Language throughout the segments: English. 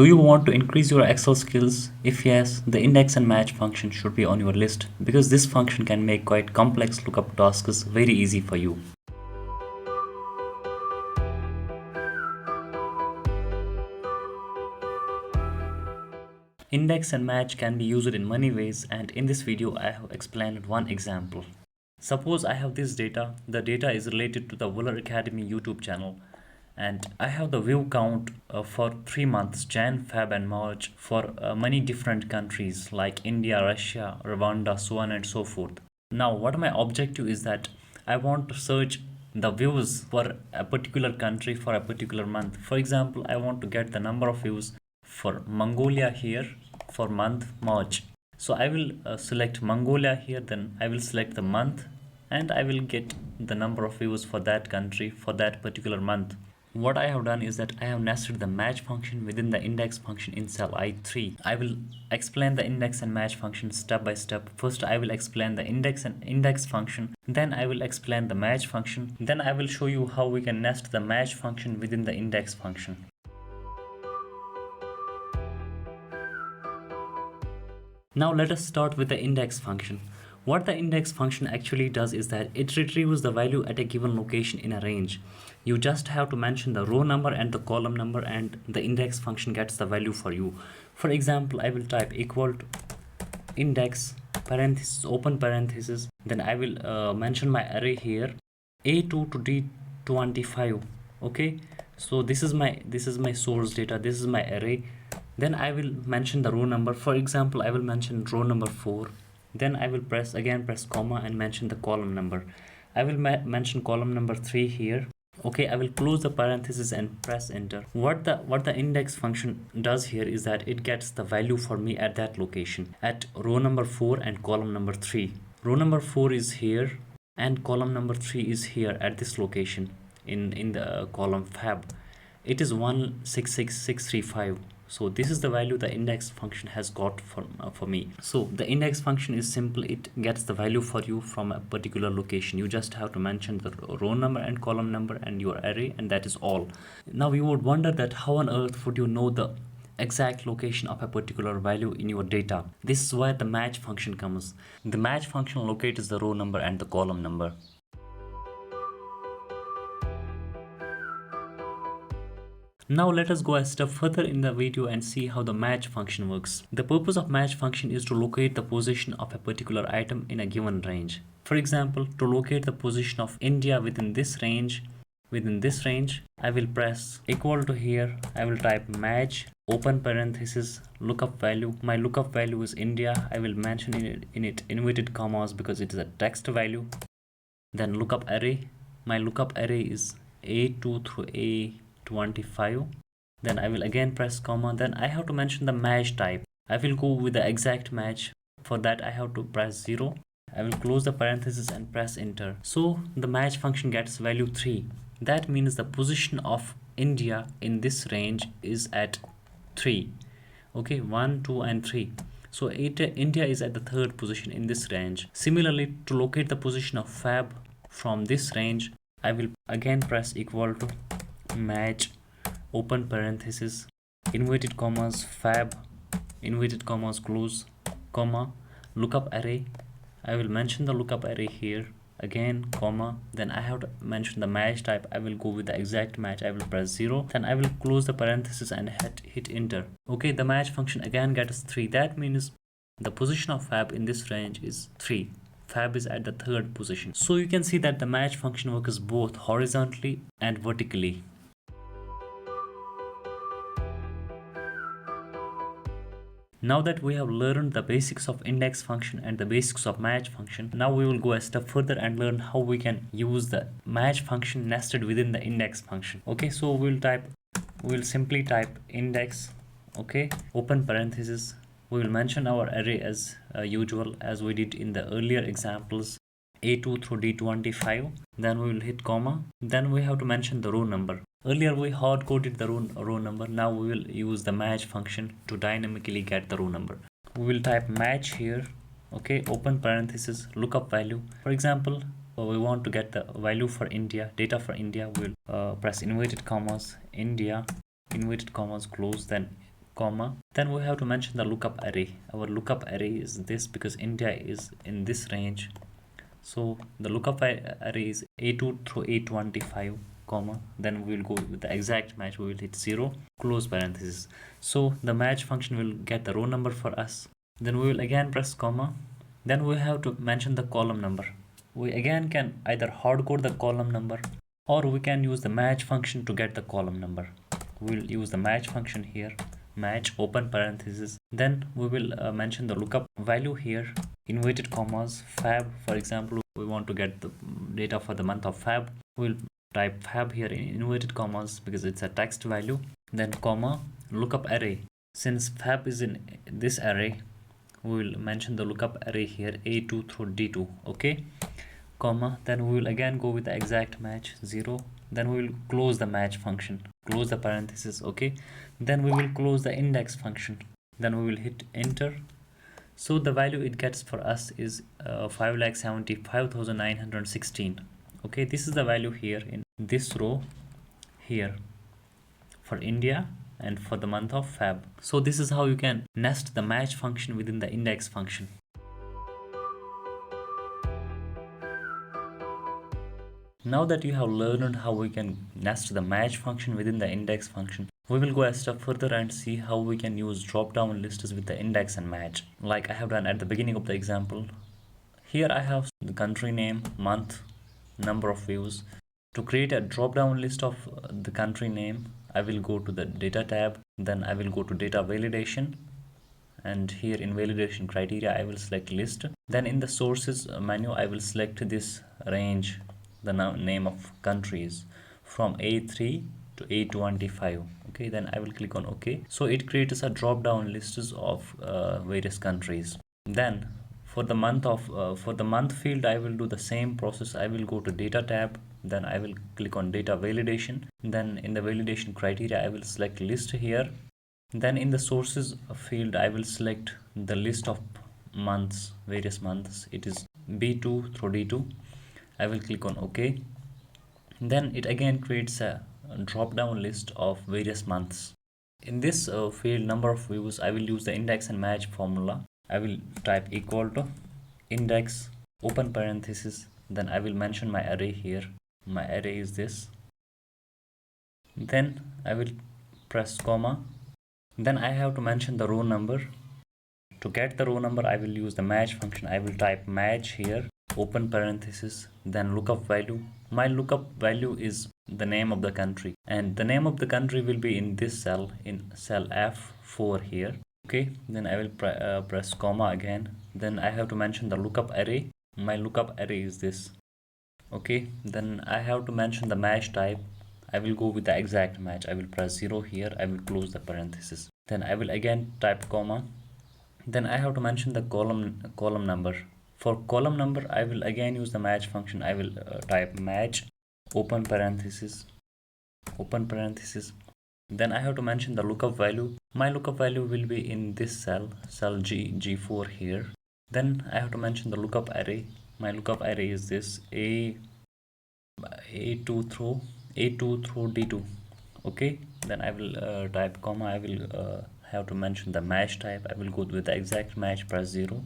Do you want to increase your Excel skills? If yes, the index and match function should be on your list because this function can make quite complex lookup tasks very easy for you. Index and match can be used in many ways, and in this video I have explained one example. Suppose I have this data. The data is related to the Wooler Academy YouTube channel, and I have the view count for 3 months, Jan, Feb and March, for many different countries like India, Russia, Rwanda, so on and so forth. Now what my objective is that I want to search the views for a particular country for a particular month. For example, I want to get the number of views for Mongolia here for month March. So I will select Mongolia here, then I will select the month, and I will get the number of views for that country for that particular month. What I have done is that I have nested the match function within the index function in cell I3. I will explain the index and match function step by step. First I will explain the index function, then I will explain the match function, then I will show you how we can nest the match function within the index function. Now let us start with the index function. What the index function actually does is that it retrieves the value at a given location in a range. You just have to mention the row number and the column number, and the index function gets the value for you. For example, I will type equal to index parenthesis open parenthesis, then I will mention my array here A2 to D25. Okay, so this is my source data, this is my array. Then I will mention the row number. For example, I will mention row number 4. Then I will press comma and mention the column number. I will mention column number 3 here. Okay, I will close the parenthesis and press enter. What the index function does here is that it gets the value for me at that location, at row number 4 and column number 3. Row number 4 is here and column number 3 is here at this location in the column Fab. It is 166635. So this is the value the index function has got for me. So the index function is simple. It gets the value for you from a particular location. You just have to mention the row number and column number and your array, and that is all. Now you would wonder that how on earth would you know the exact location of a particular value in your data? This is where the match function comes. The match function locates the row number and the column number. Now let us go a step further in the video and see how the match function works. The purpose of match function is to locate the position of a particular item in a given range. For example, to locate the position of India within this range, I will press equal to here. I will type match open parenthesis lookup value. My lookup value is India. I will mention in it inverted commas because it is a text value. Then lookup array. My lookup array is A2 through A25. Then I will again press comma. Then I have to mention the match type. I will go with the exact match. For that I have to press 0. I will close the parenthesis and press enter. So the match function gets value 3. That means the position of India in this range is at 3. Okay, 1, 2 and 3. So India is at the 3rd position in this range. Similarly, to locate the position of Fab from this range, I will again press equal to match open parenthesis inverted commas Fab inverted commas close comma lookup array. I will mention the lookup array here again comma. Then I have to mention the match type. I will go with the exact match. I will press 0. Then I will close the parenthesis and hit enter. Okay, the match function again gets 3. That means the position of Fab in this range is 3. Fab is at the 3rd position. So you can see that the match function works both horizontally and vertically. Now that we have learned the basics of index function and the basics of match function, now we will go a step further and learn how we can use the match function nested within the index function. Okay, so we'll simply type index, okay, open parenthesis. We will mention our array as usual, as we did in the earlier examples, A2 through D25. Then we will hit comma. Then we have to mention the row number. Earlier we hard coded the row number. Now we will use the match function to dynamically get the row number. We will type match here, okay, open parenthesis lookup value. For example, we want to get the value for India, data for India. We'll press inverted commas India inverted commas close, then comma. Then we have to mention the lookup array. Our lookup array is this because India is in this range. So the lookup array is A2 through A25, comma. Then we will go with the exact match. We will hit 0, close parenthesis. So the match function will get the row number for us. Then we will again press comma. Then we have to mention the column number. We again can either hardcode the column number, or we can use the match function to get the column number. We'll use the match function here, match open parenthesis. Then we will mention the lookup value here, inverted commas, fab. For example, we want to get the data for the month of Feb. We'll type fab here in inverted commas because it's a text value. Then comma, lookup array. Since fab is in this array, we will mention the lookup array here, A2 through D2. Okay, comma. Then we will again go with the exact match, 0. Then we will close the match function, close the parenthesis. Okay, then we will close the index function. Then we will hit enter. So the value it gets for us is 5,75,916. Okay, this is the value here in this row here for India and for the month of Feb. So this is how you can nest the match function within the index function. Now that you have learned how we can nest the match function within the index function, we will go a step further and see how we can use drop-down lists with the index and match, like I have done at the beginning of the example. Here I have the country name, month, number of views. To create a drop-down list of the country name, I will go to the data tab, then I will go to data validation, and here in validation criteria I will select list. Then in the sources menu I will select this range, the name of countries from A3 to A25. Okay, then I will click on OK. So it creates a drop down list of various countries. Then for the month field I will do the same process. I will go to data tab, then I will click on data validation. Then in the validation criteria I will select list here. Then in the sources field I will select the list of months, various months. It is B2 through D2. I will click on OK. Then it again creates a drop down list of various months. In this field number of views, I will use the index and match formula. I will type equal to index open parenthesis, then I will mention my array here. My array is this. Then I will press comma. Then I have to mention the row number. To get the row number I will use the match function. I will type match here, open parenthesis, then lookup value. My lookup value is the name of the country, and the name of the country will be in this cell, in cell F4 here. Okay, then I will press comma again. Then I have to mention the lookup array. My lookup array is this. Okay, then I have to mention the match type. I will go with the exact match. I will press 0 here. I will close the parenthesis. Then I will again type comma. Then I have to mention the column number. For column number I will again use the match function. I will type match open parenthesis. Then I have to mention the lookup value. My lookup value will be in this cell G4 here. Then I have to mention the lookup array. My lookup array is this A2 through D2. Okay, then I will type comma. I will have to mention the match type. I will go with the exact match, press 0,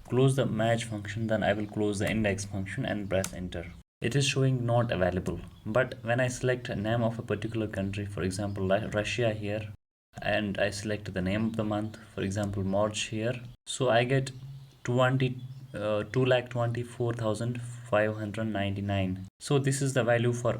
close the match function. Then I will close the index function and press enter. It is showing not available, but when I select a name of a particular country, for example Russia here, and I select the name of the month, for example March here, so I get 2,24,599. So this is the value for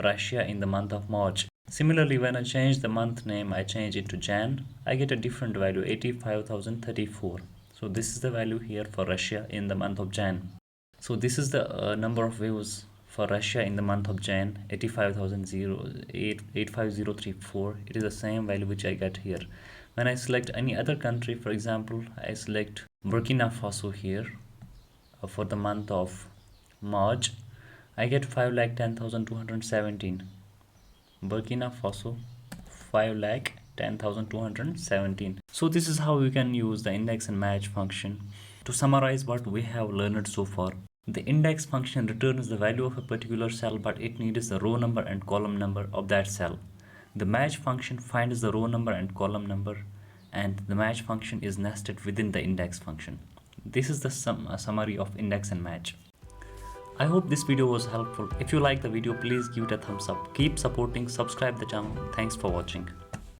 Russia in the month of March. Similarly, when I change the month name, I change it to Jan, I get a different value, 85,034. So this is the value here for Russia in the month of Jan. So this is the number of views for Russia in the month of Jan, 85,034. It is the same value which I get here. When I select any other country, for example, I select Burkina Faso here for the month of March, I get 5,10,217. Burkina Faso, 5,10,217. So this is how you can use the index and match function. To summarize what we have learned so far, the index function returns the value of a particular cell, but it needs the row number and column number of that cell. The match function finds the row number and column number. and the match function is nested within the index function. This is the summary of index and match. I hope this video was helpful. If you like the video, please give it a thumbs up. Keep supporting, subscribe the channel. Thanks for watching.